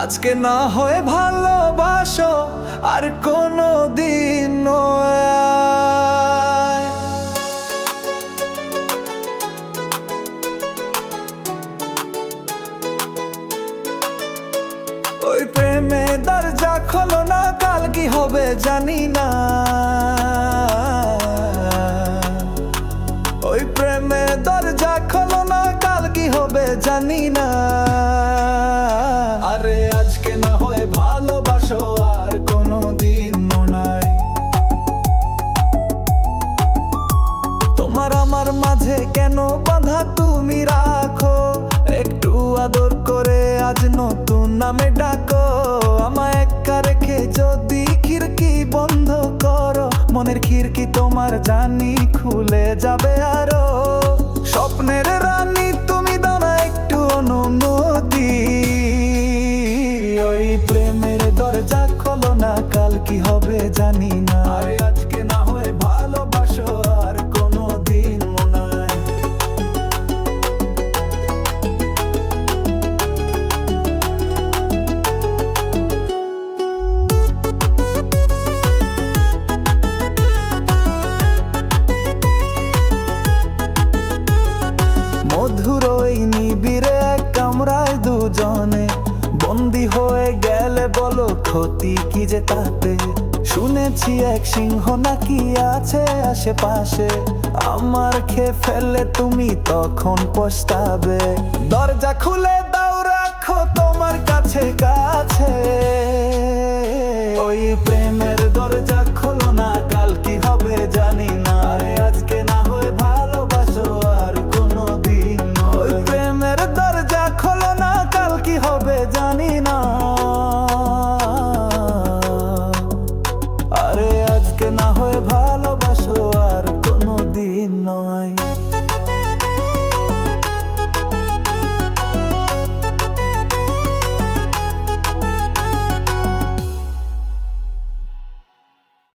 আজকে না হয় ভালোবাসো আর কোনো দিন নয়। ওই প্রেমে দরজা খোলো না, কাল কি হবে জানি না। ওই প্রেমে দরজা খোলো না, কাল কি হবে জানি না। আরে আজকে না হয় ভালোবাসো আর কোনো দিন নয়। তোমার আমার মাঝে কেন বাঁধা তুমি রাখো, একটু আদর করে আজ নতুন নামে ডাকো। আমায় একা রেখে যদি খিড়কি বন্ধ করো, মনের খিড়কি তোমার জানি খুলে যাবে আরো। স্বপ্নের রানী তুমি দাও না একটু অনুমতি, ওই প্রেমের দরজা খোলো না, কাল কি হবে জানি না। আরে আজকে না হয় ভালোবাসো আর কোনো দিন নয়। মধুর ওই নিবিড়ে এক কামরায় দুজনে বন্দি হয়ে গেলে বলো ক্ষতি কি যে তাতে। শুনেছি এক সিংহ নাকি আছে আশেপাশে, আমার খেয়ে ফেললে তুমি তখন পস্তাবে। দরজা খুলে দাও, রাখো তোমার কাছে কাছে, ওই প্রেমের দরজা